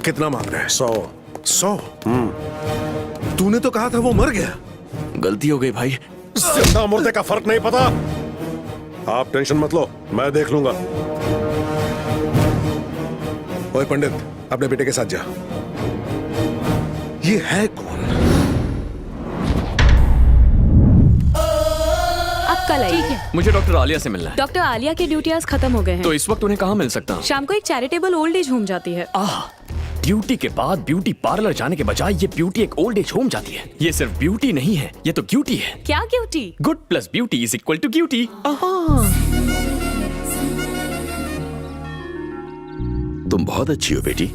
कितना मांग रहे हैं? 100। तूने तो कहा था वो मर गया। गलती हो गई भाई। जिंदा मुर्दे का फर्क नहीं पता। आप टेंशन मत लो, मैं देख लूंगा। ओए पंडित, अपने बेटे के साथ जा। ये है कौन? अब कल आइए। ठीक है। मुझे डॉक्टर आलिया से मिलना है। डॉक्टर आलिया के ड्यूटी आज खत्म हो गए हैं। तो इस वक्त उन्हें कहाँ मिल सकता हूँ? शाम को एक चैरिटेबल ओल्ड एज होम जाती है। ड्यूटी के बाद ब्यूटी पार्लर जाने के बजाय ये ब्यूटी एक ओल्ड एज होम जाती है। ये सिर्फ ब्यूटी नहीं है, ये तो क्यूटी है। क्या cutie? Good plus beauty is equal to cutie. तुम बहुत अच्छी हो बेटी,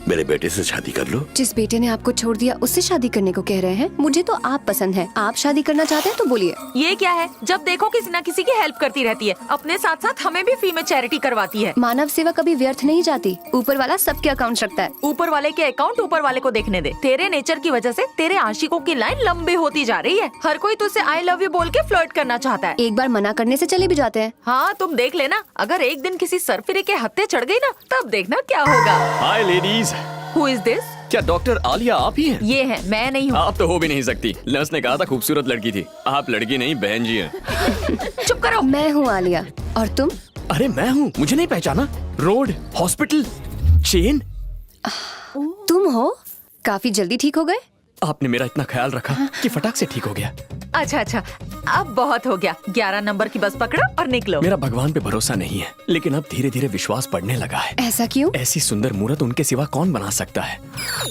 मेरे बेटे से शादी कर लो। जिस बेटे ने आपको छोड़ दिया उससे शादी करने को कह रहे हैं। मुझे तो आप पसंद है। आप शादी करना चाहते हैं तो बोलिए। ये क्या है? जब देखो किसी न किसी की हेल्प करती रहती है, अपने साथ साथ हमें भी फ्री में चैरिटी करवाती है। मानव सेवा कभी व्यर्थ नहीं जाती। ऊपर वाला सबके अकाउंट रखता है। ऊपर वाले के अकाउंट ऊपर वाले को देखने दे। तेरे नेचर की वजह से तेरे आशिकों की लाइन लंबी होती जा रही है। हर कोई तुझसे आई लव यू बोल के फ्लर्ट करना चाहता है। एक बार मना करने से चले भी जाते हैं। हाँ, तुम देख लेना, अगर एक दिन किसी सरफिरे के हत्थे चढ़ गई ना, तब देखना क्या होगा। हाय लेडीज। Who is this? क्या डॉक्टर आलिया आप ही हैं? ये है, मैं नहीं हूँ। आप तो हो भी नहीं सकती। नर्स ने कहा था खूबसूरत लड़की थी। आप लड़की नहीं बहन जी हैं। चुप करो। मैं हूँ आलिया। और तुम? अरे मैं हूँ, मुझे नहीं पहचाना? Road, hospital, chain. तुम हो? काफी जल्दी ठीक हो गए। आपने मेरा इतना ख्याल रखा कि फटाक से ठीक हो गया। अच्छा अच्छा, अब बहुत हो गया। 11 नंबर की बस पकड़ो और निकलो। मेरा भगवान पे भरोसा नहीं है, लेकिन अब धीरे धीरे विश्वास बढ़ने लगा है। ऐसा क्यों? ऐसी सुंदर मूरत उनके सिवा कौन बना सकता है?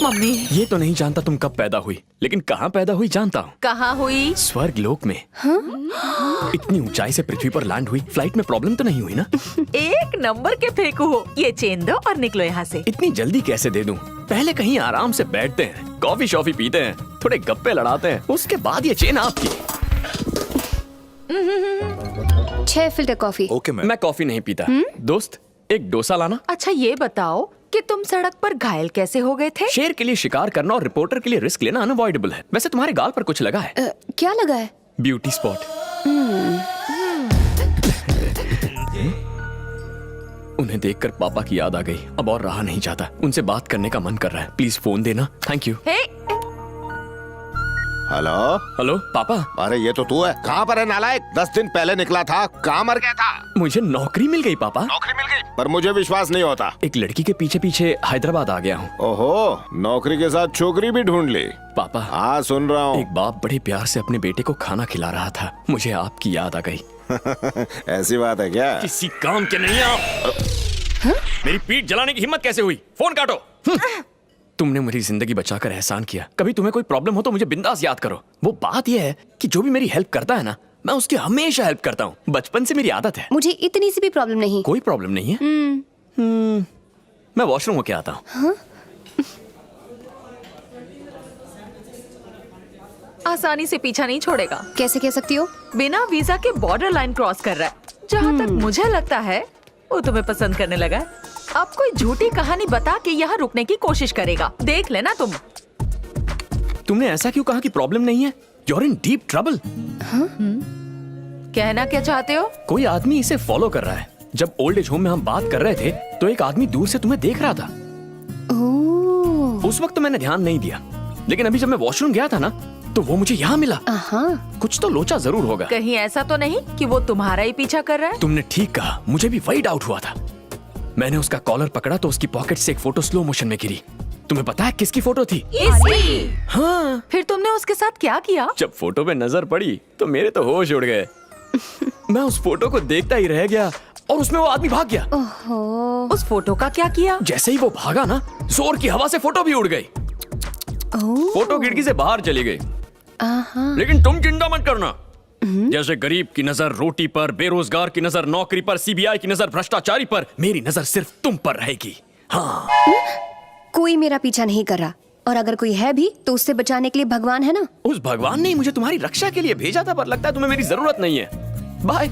मम्मी। ये तो नहीं जानता तुम कब पैदा हुई, लेकिन कहाँ पैदा हुई जानता हूँ। कहाँ हुई? स्वर्ग लोक में। इतनी ऊंचाई से पृथ्वी पर लैंड हुई। फ्लाइट में प्रॉब्लम तो नहीं हुई ना? एक नंबर के फेंकू हो। ये चेन दो और निकलो यहाँ से। इतनी जल्दी कैसे दे दूं? पहले कहीं आराम से बैठते हैं, कॉफी शॉफी पीते हैं, थोड़े गप्पे लड़ाते हैं, उसके बाद ये चेन आपकी। 6 फिल्टर कॉफी। ओके मैं कॉफी नहीं पीता। दोस्त, एक डोसा लाना। अच्छा ये बताओ कि तुम सड़क पर घायल कैसे हो गए थे? शेर के लिए शिकार करना और रिपोर्टर के लिए रिस्क लेना अनअवॉइडेबल है। वैसे तुम्हारे गाल पर कुछ लगा है? क्या लगा है? Beauty spot. उन्हें देखकर पापा की याद आ गई। अब और रहा नहीं जाता। उनसे बात करने का मन कर रहा है। प्लीज फोन देना। Thank you. Hey, hello. Hello पापा। अरे ये तो तू है। कहाँ पर है नालायक? 10 दिन पहले निकला था, कहाँ मर गया था? मुझे नौकरी मिल गई पापा। नौकरी मिल गई? पर मुझे विश्वास नहीं होता। एक लड़की के पीछे पीछे हैदराबाद आ गया हूँ। ओहो, नौकरी के साथ छोकरी भी ढूंढ ली? पापा। हाँ सुन रहा हूँ। एक बाप बड़े प्यार से अपने बेटे को खाना खिला रहा था। मुझे आपकी याद आ गई। ऐसी बात है क्या? किसी काम के नहीं आप। मेरी पीठ जलाने की हिम्मत कैसे हुई? फोन काटो। तुमने मेरी जिंदगी बचाकर एहसान किया। कभी तुम्हें कोई प्रॉब्लम हो तो मुझे बिंदास याद करो। वो बात यह है कि जो भी मेरी हेल्प करता है ना, मैं उसकी हमेशा हेल्प करता हूँ। बचपन से मेरी आदत है। मुझे इतनी सी भी प्रॉब्लम नहीं। कोई प्रॉब्लम नहीं है। मैं वॉशरूम होके आता हूँ। आसानी से पीछा नहीं छोड़ेगा। कैसे कह सकती हो? बिना वीजा के बॉर्डर लाइन क्रॉस कर रहा है। जहाँ तक मुझे लगता है वो तुम्हें पसंद करने लगा है। अब कोई झूठी कहानी बता के यहाँ रुकने की कोशिश करेगा। देख लेना तुम। तुमने ऐसा क्यों कहा कि प्रॉब्लम नहीं है? You're in deep trouble। कहना क्या चाहते हो? कोई आदमी इसे फॉलो कर रहा है। जब ओल्ड एज होम में हम बात कर रहे थे तो एक आदमी दूर से तुम्हें देख रहा था। उस वक्त तो मैंने ध्यान नहीं दिया, लेकिन अभी जब मैं वॉशरूम गया था ना, तो वो मुझे यहाँ मिला। कुछ तो लोचा जरूर होगा। कहीं ऐसा तो नहीं कि वो तुम्हारा ही पीछा कर रहा है? तुमने ठीक कहा, मुझे भी वही डाउट हुआ था। मैंने उसका कॉलर पकड़ा तो उसकी पॉकेट से एक फोटो स्लो मोशन में गिरी। तुम्हें पता है किसकी फोटो थी? इसकी। हाँ। फिर तुमने उसके साथ क्या किया? जब फोटो पे नजर पड़ी तो मेरे तो होश उड़ गए। मैं उस फोटो को देखता ही रह गया और उसमें वो आदमी भाग गया। उस फोटो का क्या किया? जैसे ही वो भागा ना, जोर की हवा से फोटो भी उड़ गई। फोटो खिड़की से बाहर चली गई। लेकिन तुम चिंता मत करना। जैसे गरीब की नजर रोटी पर, बेरोजगार की नजर नौकरी पर, सीबीआई की नजर भ्रष्टाचारी पर, मेरी नजर सिर्फ तुम पर रहेगी। हाँ। कोई मेरा पीछा नहीं कर रहा, और अगर कोई है भी तो उससे बचाने के लिए भगवान है ना। उस भगवान ने मुझे तुम्हारी रक्षा के लिए भेजा था, पर लगता है तुम्हें मेरी जरूरत नहीं है। बाय।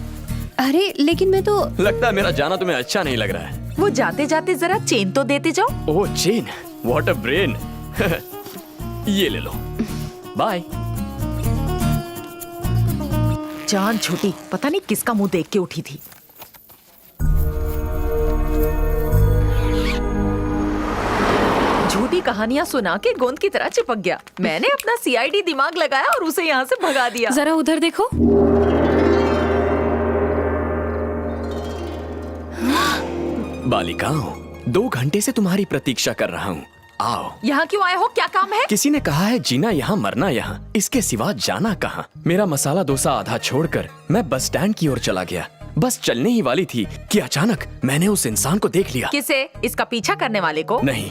अरे लेकिन मैं तो। लगता है मेरा जाना तुम्हें अच्छा नहीं लग रहा है। वो जाते जाते जरा चेन तो देते जाओ। ओह चेन, व्हाट अ ब्रेन। ये ले लो। बाय। जान छूटी, पता नहीं किसका मुंह देख के उठी थी। झूठी कहानियाँ सुना के गोंद की तरह चिपक गया। मैंने अपना CID दिमाग लगाया और उसे यहाँ से भगा दिया। जरा उधर देखो। बालिकाओं, 2 घंटे से तुम्हारी प्रतीक्षा कर रहा हूँ। आओ। यहाँ क्यों आए हो? क्या काम है? किसी ने कहा है जीना यहाँ मरना यहाँ, इसके सिवा जाना कहाँ। मेरा मसाला डोसा आधा छोड़कर मैं बस स्टैंड की ओर चला गया। बस चलने ही वाली थी कि अचानक मैंने उस इंसान को देख लिया। किसे? इसका पीछा करने वाले को? नहीं,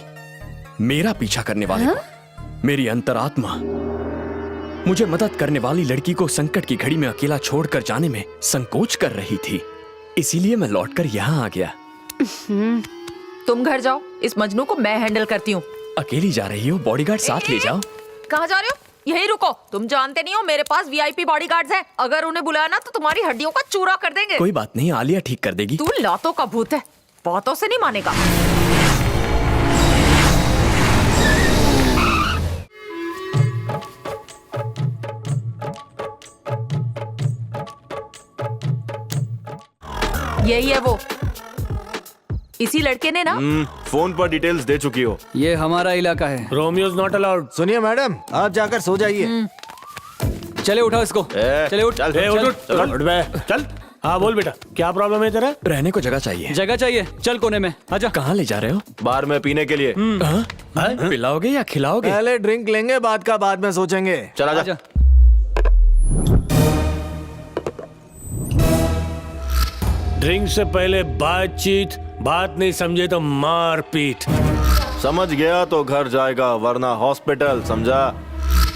मेरा पीछा करने वाले को। मेरी अंतरात्मा मुझे मदद करने वाली लड़की को संकट की घड़ी में अकेला छोड़कर जाने में संकोच कर रही थी। इसीलिए मैं लौटकर यहाँ आ गया। तुम घर जाओ, इस मजनू को मैं हैंडल करती हूँ। अकेली जा रही हो? बॉडीगार्ड साथ ले जाओ। कहाँ जा रहे हो? यहीं रुको। तुम जानते नहीं हो मेरे पास VIP बॉडीगार्ड्स हैं। अगर उन्हें बुलाया ना तो तुम्हारी हड्डियों का चूरा कर देंगे। कोई बात नहीं, आलिया ठीक कर देगी। तू लातों का भूत है, बातों से नहीं मानेगा। यही है वो। इसी लड़के ने ना फोन पर डिटेल्स दे चुकी हो। ये हमारा इलाका है। Romeo is not allowed. सुनिए मैडम, आप जाकर सो जाइए। चले उठाओ इसको। चले उठ। चल, ए, उठ बे, चल। हाँ बोल बेटा, क्या प्रॉब्लम है तेरा? रहने को जगह चाहिए। जगह चाहिए, चल कोने में आजा। कहाँ ले जा रहे हो? बार में पीने के लिए। पिलाओगे या खिलाओगे? पहले ड्रिंक लेंगे, बात का बाद में सोचेंगे। चला जा। आजा। ड्रिंक से पहले बातचीत, बात नहीं समझे तो मार पीट। समझ गया तो घर जाएगा, वरना हॉस्पिटल, समझा?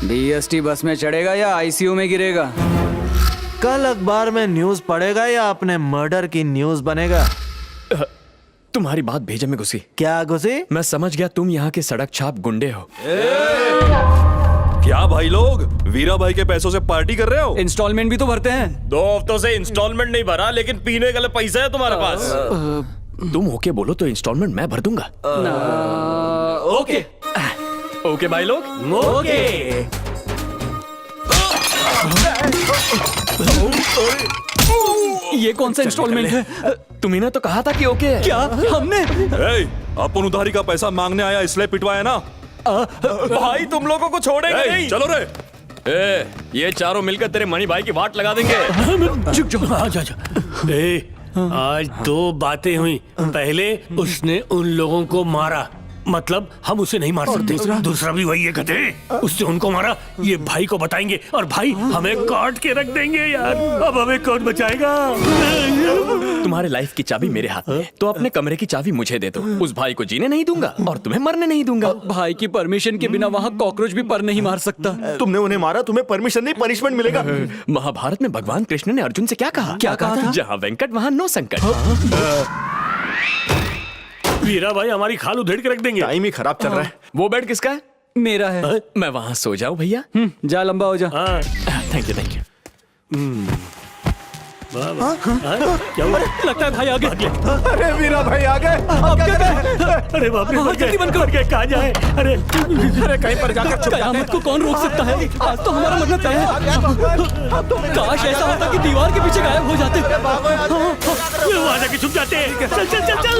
DST बस में चढ़ेगा या ICU में गिरेगा? कल अखबार में न्यूज पढ़ेगा या अपने मर्डर की न्यूज बनेगा? तुम्हारी बात भेजे में घुसी। क्या घुसी? मैं समझ गया तुम यहाँ के सड़क छाप गुंडे हो। क्या भाई लोग वीरा भाई के पैसों से पार्टी कर रहे हो? इंस्टॉलमेंट भी तो भरते हैं। 2 हफ्तों से इंस्टॉलमेंट नहीं भरा, लेकिन पीने के लिए पैसा है तुम्हारे पास। तुम ओके बोलो तो इंस्टॉलमेंट मैं भर दूंगा। ओके ओके भाई लोग। ओके। ये कौन सा इंस्टॉलमेंट है? तुम्ही ने तो कहा था कि ओके है। क्या हमने? अपन उधारी का पैसा मांगने आया इसलिए पिटवाया ना। भाई तुम लोगों को छोड़ेंगे नहीं। चलो रे। ये चारों मिलकर तेरे मणि भाई की वाट लगा देंगे। चुप जाओ। आजा। आज 2 बातें हुई। पहले उसने उन लोगों को मारा, मतलब हम उसे नहीं मार सकते। दूसरा भी वही है गधे, उसने उनको मारा। ये भाई को बताएंगे और भाई हमें काट के रख देंगे यार। अब हमें कौन बचाएगा? तुम्हारे लाइफ की चाबी मेरे हाथ में है, तो अपने कमरे की चाबी मुझे दे दो। उस भाई को जीने नहीं दूंगा और तुम्हें मरने नहीं दूंगा। भाई की परमिशन के बिना वहाँ कॉकरोच भी पर नहीं मार सकता। तुमने उन्हें मारा, तुम्हें परमिशन नहीं, पनिशमेंट मिलेगा। महाभारत में भगवान कृष्ण ने अर्जुन से क्या कहा? क्या कहा था? जहाँ वेंकट वहाँ नो संकट। वीरा भाई हमारी खाल उधेड़ के रख देंगे। टाइम ही खराब चल रहा है। वो बेड किसका है? मेरा है। मैं वहाँ सो जाऊँ भैया? जा लंबा हो जा। Thank you thank you. क्या हुआ? लगता है भाई आ गए। अरे वीरा भाई आ गए। अब क्या करें? अरे बाप रे, जल्दी बंद कर। कहाँ जाए? अरे कहीं पर जाकर छुप कयामत को कौन रोक सकता है? आज तो हमारा मरना तय है। काश ऐसा होता कि दीवार के पीछे गायब हो जाते। वहाँ जाके छुप जाते हैं। चल चल चल चल।